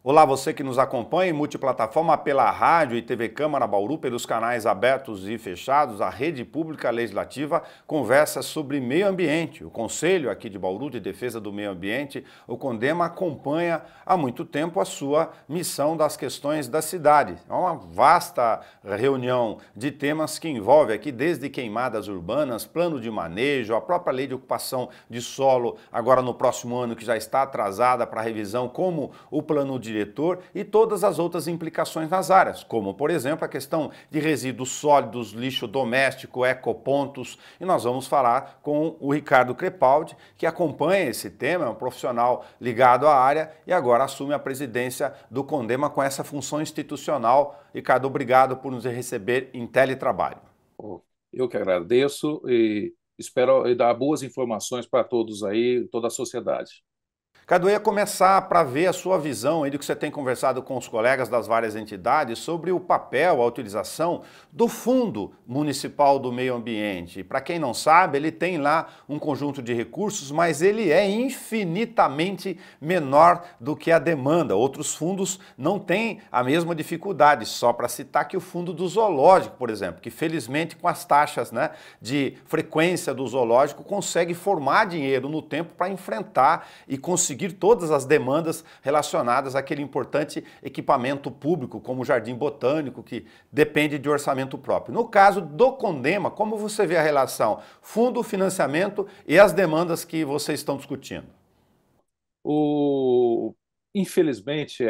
Olá, você que nos acompanha em multiplataforma pela rádio e TV Câmara Bauru, pelos canais abertos e fechados, a Rede Pública Legislativa conversa sobre meio ambiente. O Conselho aqui de Bauru de Defesa do Meio Ambiente, o CONDEMA, acompanha há muito tempo a sua missão das questões da cidade. É uma vasta reunião de temas que envolve aqui desde queimadas urbanas, plano de manejo, a própria lei de ocupação de solo, agora no próximo ano que já está atrasada para revisão, como o plano diretor e todas as outras implicações nas áreas, como, por exemplo, a questão de resíduos sólidos, lixo doméstico, ecopontos. E nós vamos falar com o Ricardo Crepaldi, que acompanha esse tema, é um profissional ligado à área e agora assume a presidência do CONDEMA com essa função institucional. Ricardo, obrigado por nos receber em teletrabalho. Eu que agradeço e espero dar boas informações para todos aí, toda a sociedade. Cadu, eu ia começar para ver a sua visão aí do que você tem conversado com os colegas das várias entidades sobre o papel, a utilização do Fundo Municipal do Meio Ambiente. Para quem não sabe, ele tem lá um conjunto de recursos, mas ele é infinitamente menor do que a demanda. Outros fundos não têm a mesma dificuldade, só para citar que o Fundo do Zoológico, por exemplo, que felizmente com as taxas, né, de frequência do zoológico consegue formar dinheiro no tempo para enfrentar e conseguir todas as demandas relacionadas àquele importante equipamento público, como o Jardim Botânico, que depende de orçamento próprio. No caso do CONDEMA, como você vê a relação fundo, financiamento e as demandas que vocês estão discutindo? O, infelizmente,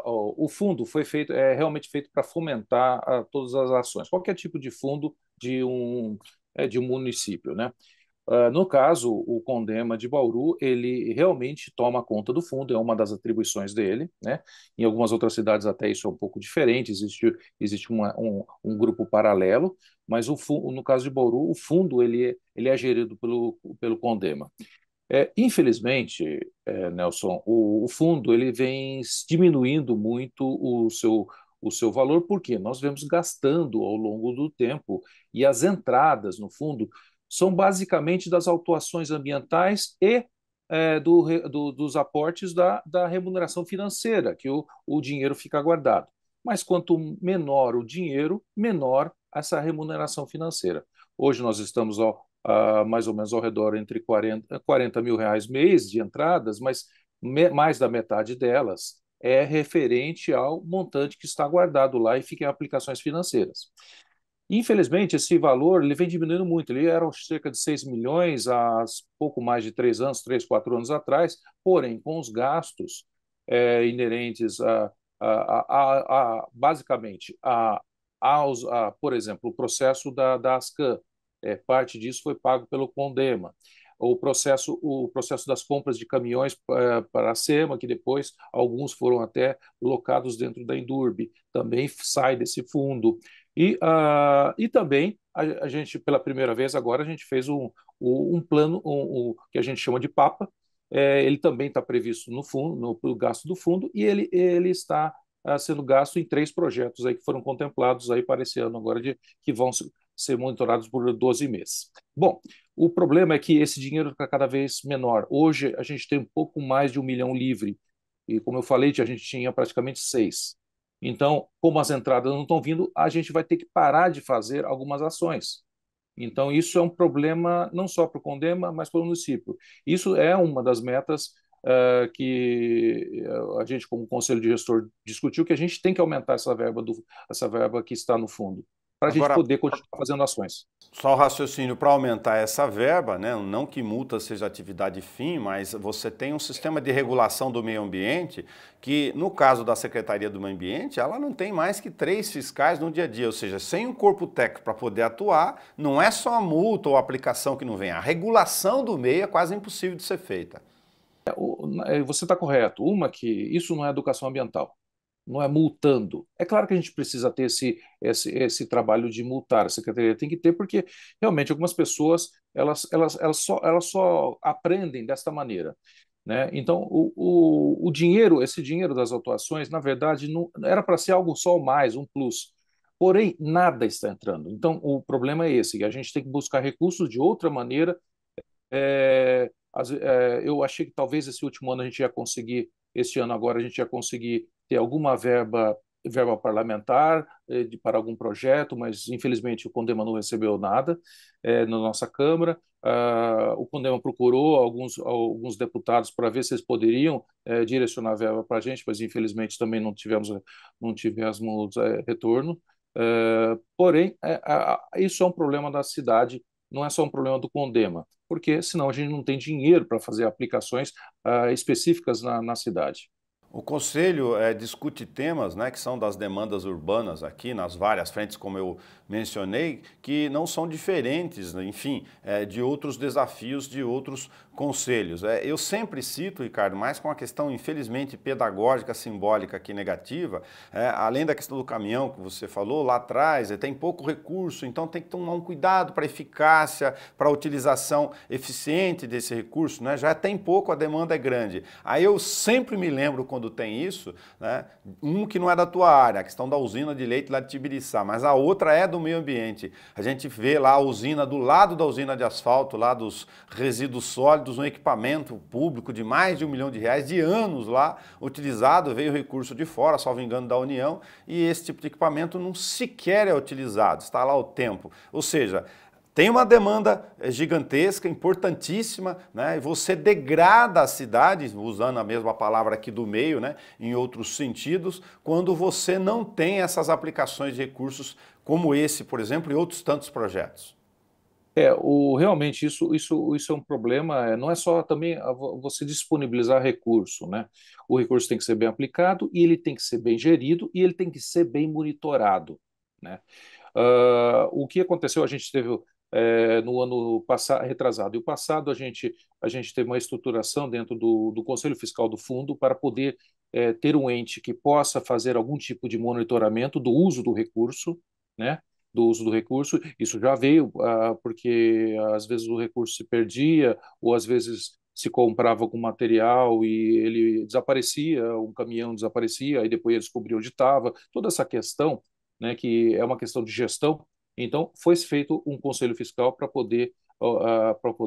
o fundo foi feito, é realmente feito para fomentar todas as ações, qualquer tipo de fundo de um município, né? No caso, o CONDEMA de Bauru, ele realmente toma conta do fundo, é uma das atribuições dele, né? Em algumas outras cidades até isso é um pouco diferente, existe um grupo paralelo, mas no caso de Bauru, o fundo ele é gerido pelo CONDEMA. Infelizmente, Nelson, o fundo ele vem diminuindo muito o seu valor, porque nós vemos gastando ao longo do tempo e as entradas no fundo são basicamente das autuações ambientais e dos aportes da remuneração financeira, que o dinheiro fica guardado. Mas quanto menor o dinheiro, menor essa remuneração financeira. Hoje nós estamos mais ou menos ao redor entre 40 mil reais mês de entradas, mas mais da metade delas é referente ao montante que está guardado lá e fica em aplicações financeiras. Infelizmente, esse valor ele vem diminuindo muito. Ele era cerca de 6 milhões há pouco mais de 3 anos, 3, 4 anos atrás, porém, com os gastos inerentes basicamente, por exemplo, o processo da Ascan, parte disso foi pago pelo CONDEMA. O processo das compras de caminhões para a SEMA, que depois alguns foram até locados dentro da Endurbe, também sai desse fundo. E também a gente, pela primeira vez agora, a gente fez um plano que a gente chama de PAPA. Ele também está previsto no fundo, no gasto do fundo, e ele está sendo gasto em 3 projetos aí que foram contemplados aí para esse ano agora, que vão ser monitorados por 12 meses. Bom, o problema é que esse dinheiro está cada vez menor. Hoje a gente tem um pouco mais de 1 milhão livre, e como eu falei, a gente tinha praticamente 6. Então, como as entradas não estão vindo, a gente vai ter que parar de fazer algumas ações. Então, isso é um problema não só para o CONDEMA, mas para o município. Isso é uma das metas que a gente, como Conselho de Gestor, discutiu, que a gente tem que aumentar essa verba que está no fundo, para a gente Agora, poder continuar fazendo ações. só o raciocínio para aumentar essa verba, né? Não que multa seja atividade fim, mas você tem um sistema de regulação do meio ambiente que, no caso da Secretaria do Meio Ambiente, ela não tem mais que 3 fiscais no dia a dia, ou seja, sem um corpo técnico para poder atuar, não é só a multa ou a aplicação que não vem, a regulação do meio é quase impossível de ser feita. Você está correto. Uma que isso não é educação ambiental, não é multando. É claro que a gente precisa ter esse trabalho de multar, a secretaria tem que ter, porque realmente algumas pessoas elas só aprendem desta maneira. Né? Então, o dinheiro, esse dinheiro das autuações, na verdade, não era para ser algo só mais, um plus. Porém, nada está entrando. Então, o problema é esse, que a gente tem que buscar recursos de outra maneira. Eu achei que talvez esse último ano a gente ia conseguir Este ano agora a gente ia conseguir ter alguma verba parlamentar para algum projeto, mas infelizmente o Condema não recebeu nada na nossa Câmara. O Condema procurou alguns deputados para ver se eles poderiam direcionar verba para a gente, mas infelizmente também não tivemos retorno. Porém, isso é um problema da cidade, não é só um problema do Condema, porque senão a gente não tem dinheiro para fazer aplicações específicas na cidade. O Conselho discute temas, né, que são das demandas urbanas aqui, nas várias frentes, como eu mencionei, que não são diferentes, enfim, de outros desafios de outros conselhos. Eu sempre cito, Ricardo, mais com a questão, infelizmente, pedagógica, simbólica que negativa, além da questão do caminhão que você falou lá atrás, tem pouco recurso, então tem que tomar um cuidado para a eficácia, para a utilização eficiente desse recurso, né? Já tem pouco, a demanda é grande. Aí eu sempre me lembro, quando tem isso, né, que não é da tua área, a questão da usina de leite lá de Tibiriçá, mas a outra é do meio ambiente. A gente vê lá a usina, do lado da usina de asfalto, lá dos resíduos sólidos, um equipamento público de mais de R$ 1 milhão, de anos lá, utilizado, veio recurso de fora, salvo engano, da União, e esse tipo de equipamento não sequer é utilizado, está lá o tempo. Ou seja, tem uma demanda gigantesca, importantíssima, né? E você degrada a cidade, usando a mesma palavra aqui do meio, né, em outros sentidos, quando você não tem essas aplicações de recursos como esse, por exemplo, e outros tantos projetos. Realmente isso é um problema, não é só também você disponibilizar recurso, né? O recurso tem que ser bem aplicado e ele tem que ser bem gerido e ele tem que ser bem monitorado, né? O que aconteceu, a gente teve no ano passado, retrasado e o passado, a gente teve uma estruturação dentro do Conselho Fiscal do Fundo para poder ter um ente que possa fazer algum tipo de monitoramento do uso do recurso, né? Do uso do recurso, isso já veio porque às vezes o recurso se perdia ou às vezes se comprava algum material e ele desaparecia, um caminhão desaparecia, aí depois ia descobrir onde estava, toda essa questão, né, que é uma questão de gestão. Então, foi feito um conselho fiscal para poder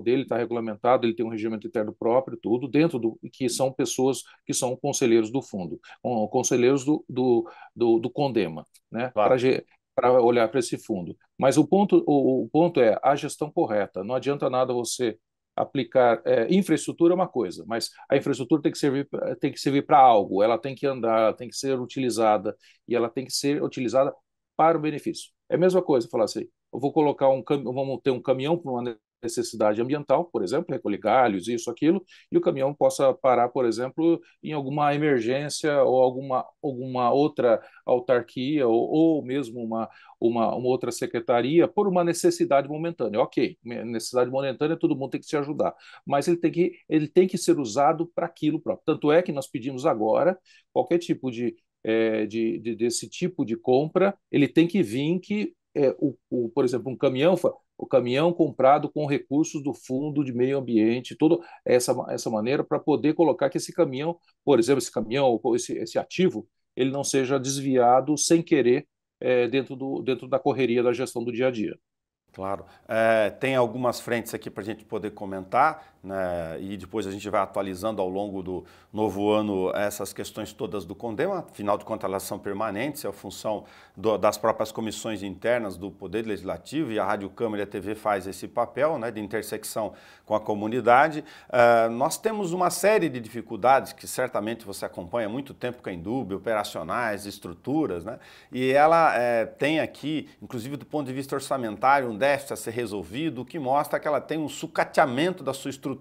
ele estar regulamentado, ele tem um regimento interno próprio, tudo, dentro do que são pessoas que são conselheiros do fundo, conselheiros do Condema, né, Claro. para olhar para esse fundo. Mas o ponto é a gestão correta. Não adianta nada você aplicar infraestrutura é uma coisa, mas a infraestrutura tem que servir para algo, ela tem que andar, ela tem que ser utilizada e ela tem que ser utilizada para o benefício. É a mesma coisa, falar assim, vamos ter um caminhão para uma necessidade ambiental, por exemplo, recolher galhos, isso, aquilo, e o caminhão possa parar, por exemplo, em alguma emergência ou alguma outra autarquia ou mesmo uma outra secretaria por uma necessidade momentânea. Ok, necessidade momentânea, todo mundo tem que se ajudar, mas ele tem que ser usado para aquilo próprio. Tanto é que nós pedimos agora qualquer tipo desse tipo de compra, ele tem que vir por exemplo, o caminhão comprado com recursos do Fundo de Meio Ambiente, toda essa maneira para poder colocar que esse caminhão, por exemplo, esse caminhão, esse ativo, ele não seja desviado sem querer dentro da correria da gestão do dia a dia. Claro. Tem algumas frentes aqui para a gente poder comentar, né, e depois a gente vai atualizando ao longo do novo ano essas questões todas do Condema. Afinal de contas, elas são permanentes, é a função das próprias comissões internas do Poder Legislativo, e a Rádio Câmara e a TV faz esse papel, né, de intersecção com a comunidade. Nós temos uma série de dificuldades que certamente você acompanha há muito tempo com a Indub, operacionais, estruturas, né, e ela tem aqui, inclusive do ponto de vista orçamentário, um déficit a ser resolvido, o que mostra que ela tem um sucateamento da sua estrutura.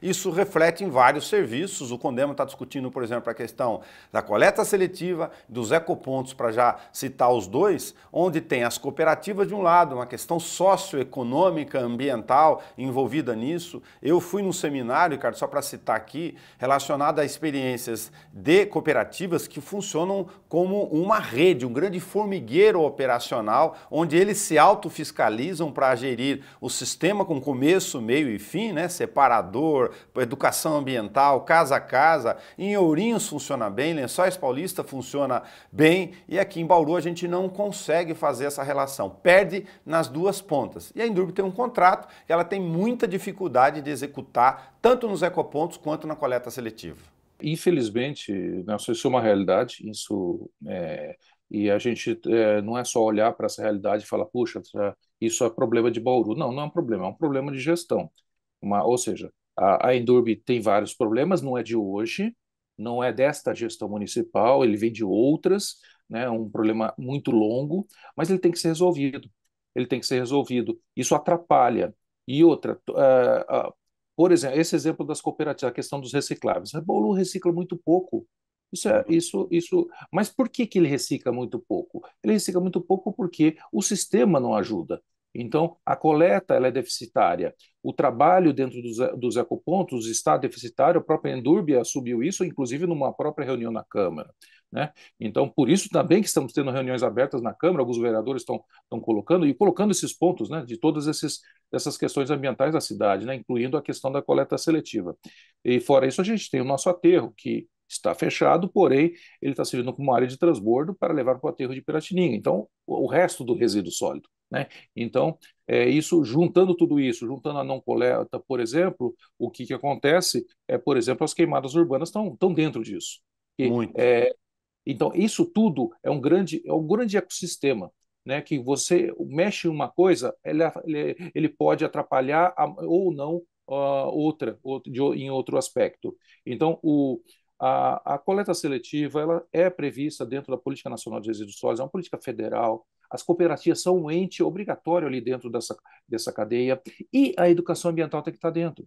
Isso reflete em vários serviços. O Condema está discutindo, por exemplo, a questão da coleta seletiva, dos ecopontos, para já citar os dois, onde tem as cooperativas de um lado, uma questão socioeconômica, ambiental envolvida nisso. Eu fui num seminário, Ricardo, só para citar aqui, relacionado a experiências de cooperativas que funcionam como uma rede, um grande formigueiro operacional, onde eles se autofiscalizam para gerir o sistema com começo, meio e fim, né? Separador, educação ambiental, casa a casa. Em Ourinhos funciona bem, Lençóis Paulista funciona bem, e aqui em Bauru a gente não consegue fazer essa relação. Perde nas duas pontas. E a Indurb tem um contrato que ela tem muita dificuldade de executar, tanto nos ecopontos quanto na coleta seletiva. Infelizmente, Nelson, isso é uma realidade, e a gente não é só olhar para essa realidade e falar, puxa, isso é problema de Bauru. Não, não é um problema de gestão. Ou seja, a Endurbe tem vários problemas, não é de hoje, não é desta gestão municipal, ele vem de outras, né, é um problema muito longo, mas ele tem que ser resolvido. Ele tem que ser resolvido. Isso atrapalha. E outra, por exemplo, esse exemplo das cooperativas, a questão dos recicláveis. A Bauru recicla muito pouco. Isso. Mas por que que ele recicla muito pouco? Ele recicla muito pouco porque o sistema não ajuda. Então, a coleta ela é deficitária. O trabalho dentro dos ecopontos está deficitário. A própria Endurbe assumiu isso, inclusive numa própria reunião na Câmara, né? Então, por isso também que estamos tendo reuniões abertas na Câmara, alguns vereadores estão colocando esses pontos, né, de todas essas questões ambientais da cidade, né, incluindo a questão da coleta seletiva. E fora isso, a gente tem o nosso aterro, que está fechado, porém, ele está servindo como área de transbordo para levar para o aterro de Piratininga. Então, o resto do resíduo sólido, né? Então, isso, juntando tudo isso, juntando a não coleta, por exemplo, o que acontece é, por exemplo, as queimadas urbanas estão dentro disso. E, Muito. então, isso tudo é um grande ecossistema, né? Que você mexe em uma coisa, ele pode atrapalhar ou não em outro aspecto. Então, a coleta seletiva ela é prevista dentro da Política Nacional de Resíduos Sólidos, é uma política federal. As cooperativas são um ente obrigatório ali dentro dessa cadeia, e a educação ambiental tem que estar dentro.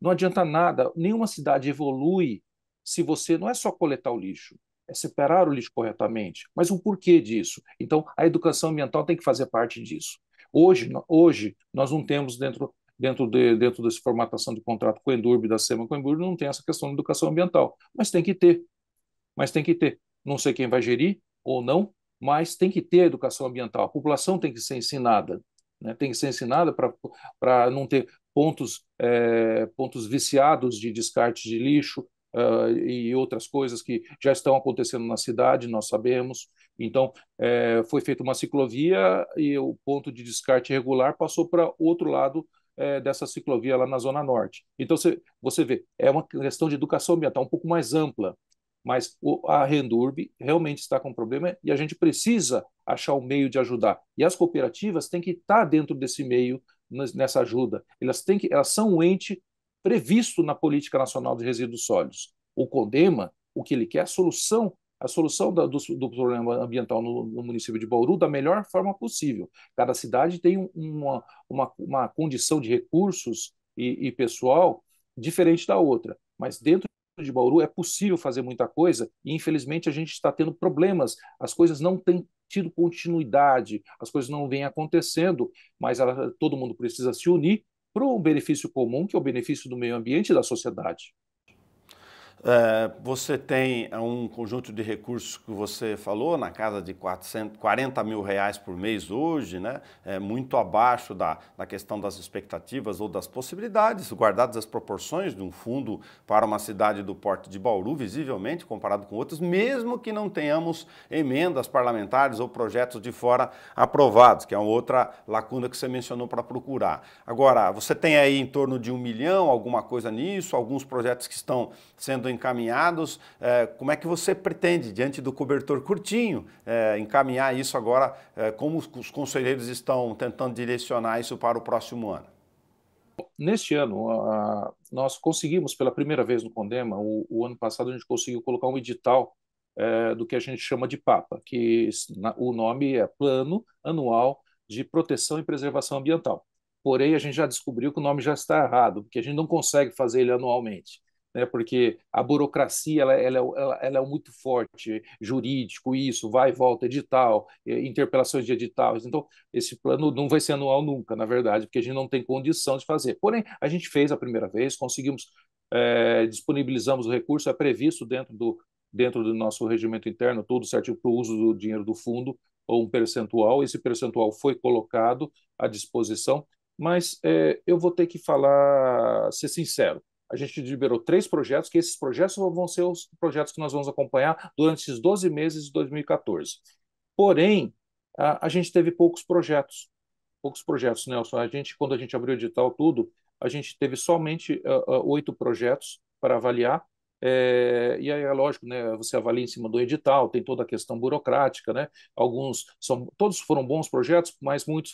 Não adianta nada, nenhuma cidade evolui se você não é só coletar o lixo, é separar o lixo corretamente. Mas o porquê disso? Então, a educação ambiental tem que fazer parte disso. Hoje nós não temos dentro dessa formatação de contrato com a Endurbe, da SEMA com a Endurbe, não tem essa questão de educação ambiental. Mas tem que ter, mas tem que ter. Não sei quem vai gerir ou não, mas tem que ter educação ambiental. A população tem que ser ensinada, né? Tem que ser ensinada para não ter pontos viciados de descarte de lixo, e outras coisas que já estão acontecendo na cidade, nós sabemos. Então, foi feita uma ciclovia e o ponto de descarte irregular passou para o outro lado dessa ciclovia lá na Zona Norte. Então, você vê, é uma questão de educação ambiental um pouco mais ampla, mas a Rendurb realmente está com um problema e a gente precisa achar um meio de ajudar. E as cooperativas têm que estar dentro desse meio, nessa ajuda. Elas são um ente previsto na Política Nacional de Resíduos Sólidos. O CONDEMA, o que ele quer, é a solução do problema ambiental no município de Bauru da melhor forma possível. Cada cidade tem uma condição de recursos e pessoal diferente da outra, mas dentro de Bauru é possível fazer muita coisa e, infelizmente, a gente está tendo problemas. As coisas não têm tido continuidade, as coisas não vêm acontecendo, mas todo mundo precisa se unir para um benefício comum, que é o benefício do meio ambiente e da sociedade. Você tem um conjunto de recursos que você falou, na casa de 40 mil reais por mês hoje, né? Muito abaixo da questão das expectativas ou das possibilidades, guardadas as proporções de um fundo para uma cidade do porte de Bauru, visivelmente comparado com outras, mesmo que não tenhamos emendas parlamentares ou projetos de fora aprovados, que é uma outra lacuna que você mencionou para procurar. Agora, você tem aí em torno de 1 milhão, alguma coisa nisso, alguns projetos que estão sendo encaminhados. Como é que você pretende, diante do cobertor curtinho, encaminhar isso agora? Como os conselheiros estão tentando direcionar isso para o próximo ano? Neste ano, nós conseguimos, pela primeira vez no Condema, o ano passado a gente conseguiu colocar um edital do que a gente chama de PAPA, que o nome é Plano Anual de Proteção e Preservação Ambiental. Porém, a gente já descobriu que o nome já está errado, porque a gente não consegue fazer ele anualmente, né? Porque a burocracia ela é muito forte, jurídico, isso, vai e volta, edital, interpelações de editais. Então, esse plano não vai ser anual nunca, na verdade, porque a gente não tem condição de fazer. Porém, a gente fez a primeira vez, conseguimos, disponibilizamos o recurso, é previsto dentro do nosso regimento interno, tudo certinho para o uso do dinheiro do fundo, ou um percentual. Esse percentual foi colocado à disposição, mas eu vou ter que ser sincero. A gente liberou 3 projetos, que esses projetos vão ser os projetos que nós vamos acompanhar durante esses 12 meses de 2014. Porém, a gente teve poucos projetos, Nelson. Quando a gente abriu o edital tudo, a gente teve somente 8 projetos para avaliar, E aí é lógico, né, você avalia em cima do edital, tem toda a questão burocrática, né? Todos foram bons projetos, mas muitos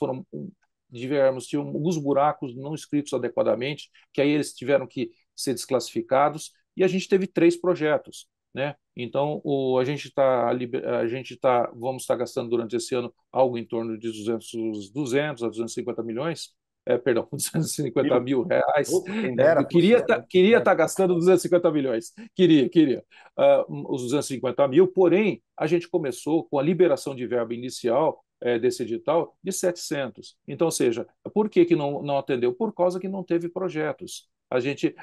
tinham alguns buracos não escritos adequadamente, que aí eles tiveram que ser desclassificados, e a gente teve 3 projetos, né? Então, vamos estar gastando durante esse ano algo em torno de 200 a 250 milhões, perdão, 250 Mil. mil reais. Opa, quem dera Eu fosse queria estar gastando 250 milhões, queria, os 250 mil, porém, a gente começou com a liberação de verba inicial desse edital de 700. Então, ou seja, por que não atendeu? Por causa que não teve projetos.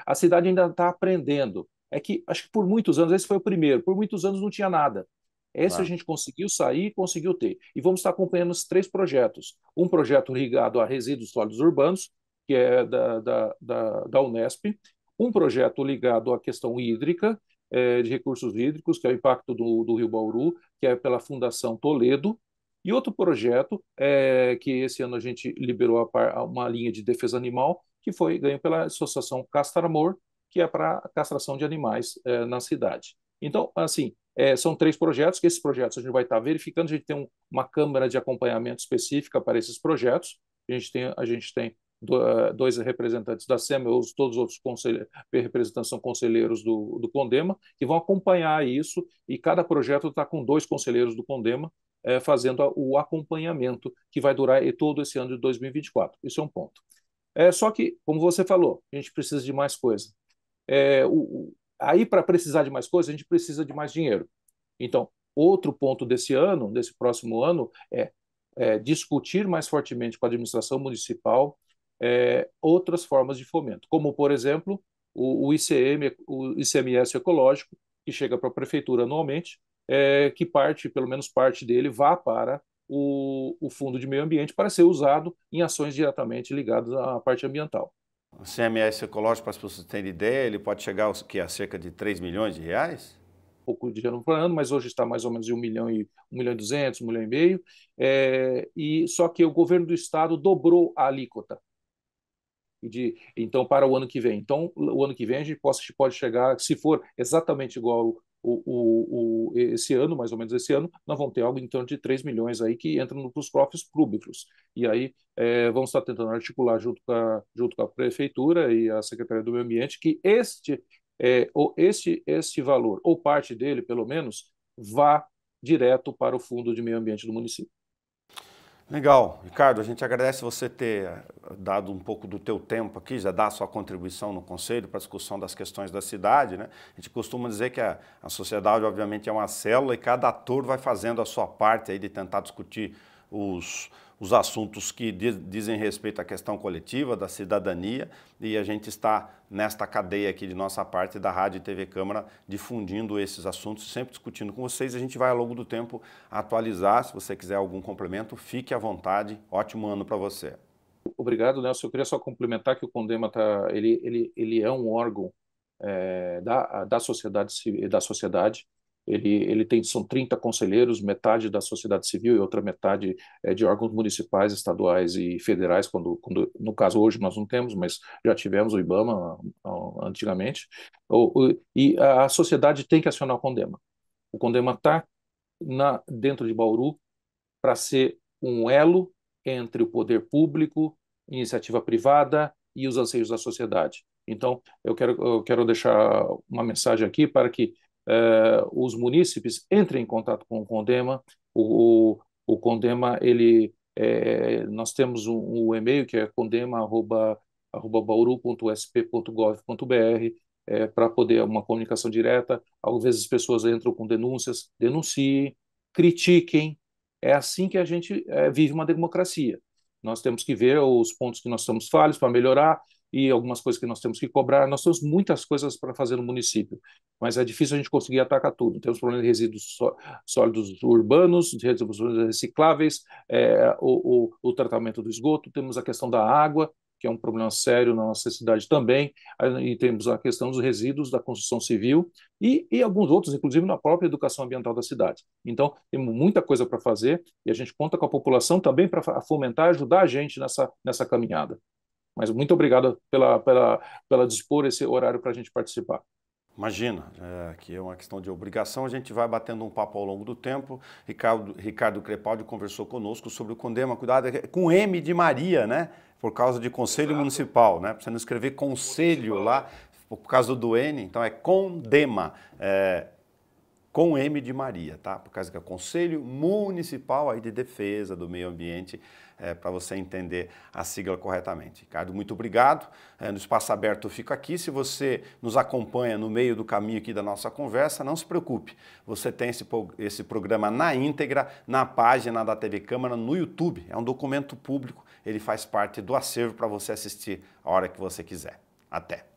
A cidade ainda está aprendendo. É que, acho que por muitos anos, esse foi o primeiro, por muitos anos não tinha nada. Esse a Ah, gente conseguiu sair, conseguiu ter. E vamos estar acompanhando os 3 projetos. Um projeto ligado a resíduos sólidos urbanos, que é da Unesp. Um projeto ligado à questão hídrica, de recursos hídricos, que é o impacto do Rio Bauru, que é pela Fundação Toledo. E outro projeto, que esse ano a gente liberou uma linha de defesa animal, que foi ganho pela Associação Castramor, que é para a castração de animais na cidade. Então, assim, são 3 projetos, que esses projetos a gente vai estar verificando, a gente tem uma câmara de acompanhamento específica para esses projetos, a gente tem 2 representantes da SEMA, todos os outros representantes são conselheiros do CONDEMA, que vão acompanhar isso, e cada projeto está com 2 conselheiros do CONDEMA fazendo o acompanhamento, que vai durar todo esse ano de 2024. Isso é um ponto. Só que, como você falou, a gente precisa de mais coisa. Aí, para precisar de mais coisa, a gente precisa de mais dinheiro. Então, outro ponto desse próximo ano, discutir mais fortemente com a administração municipal outras formas de fomento, como, por exemplo, o ICMS ecológico, que chega para a prefeitura anualmente, que pelo menos parte dele, vá para o Fundo de Meio Ambiente para ser usado em ações diretamente ligadas à parte ambiental. o CMS ecológico, para as pessoas terem ideia, ele pode chegar a cerca de 3 milhões de reais? Pouco de dinheiro por ano, mas hoje está mais ou menos de 1,2 milhão, 1,5 milhão. E só que o governo do estado dobrou a alíquota. Então, para o ano que vem. Então, o ano que vem a gente pode chegar, se for exatamente igual esse ano, mais ou menos esse ano, nós vamos ter algo em torno de 3 milhões aí que entram nos cofres públicos. E aí vamos estar tentando articular junto com a prefeitura e a Secretaria do Meio Ambiente que este valor, ou parte dele, pelo menos, vá direto para o Fundo de Meio Ambiente do município. Legal. Ricardo, a gente agradece você ter dado um pouco do teu tempo aqui, já dar a sua contribuição no Conselho para a discussão das questões da cidade, né? A gente costuma dizer que a sociedade, obviamente, é uma célula e cada ator vai fazendo a sua parte aí de tentar discutir os assuntos que dizem respeito à questão coletiva, da cidadania, e a gente está nesta cadeia aqui de nossa parte da Rádio e TV Câmara difundindo esses assuntos, sempre discutindo com vocês. A gente vai ao longo do tempo atualizar. Se você quiser algum complemento, fique à vontade. Ótimo ano para você. Obrigado, Nelson. Eu queria só complementar que o CONDEMA ele é um órgão da sociedade. São 30 conselheiros, metade da sociedade civil e outra metade de órgãos municipais, estaduais e federais, no caso hoje nós não temos, mas já tivemos o IBAMA antigamente. E a sociedade tem que acionar o CONDEMA. O CONDEMA está dentro de Bauru para ser um elo entre o poder público, iniciativa privada e os anseios da sociedade. Então, eu quero deixar uma mensagem aqui para que os munícipes entrem em contato com o CONDEMA. O CONDEMA, nós temos um e-mail que é condema@bauru.sp.gov.br, para poder uma comunicação direta. Às vezes as pessoas entram com denúncias, denunciem, critiquem. É assim que a gente vive uma democracia. Nós temos que ver os pontos que nós estamos falhos para melhorar e algumas coisas que nós temos que cobrar. Nós temos muitas coisas para fazer no município, mas é difícil a gente conseguir atacar tudo. Temos problema de resíduos sólidos urbanos, de resíduos recicláveis, o tratamento do esgoto, temos a questão da água, que é um problema sério na nossa cidade também, e temos a questão dos resíduos da construção civil e alguns outros, inclusive na própria educação ambiental da cidade. Então, temos muita coisa para fazer e a gente conta com a população também para fomentar, ajudar a gente nessa caminhada. Mas muito obrigado pela dispor esse horário para a gente participar. Imagina, que é uma questão de obrigação, a gente vai batendo um papo ao longo do tempo. Ricardo Crepaldi conversou conosco sobre o Condema, cuidado, com M de Maria, né? Por causa de Conselho Municipal, né? Pra você não escrever Conselho lá, por causa do N, então é Condema, com M de Maria, tá? Por causa que é o Conselho Municipal aí de Defesa do Meio Ambiente, para você entender a sigla corretamente. Ricardo, muito obrigado. No Espaço Aberto eu fico aqui. Se você nos acompanha no meio do caminho aqui da nossa conversa, não se preocupe. Você tem esse programa na íntegra, na página da TV Câmara, no YouTube. É um documento público, ele faz parte do acervo para você assistir a hora que você quiser. Até!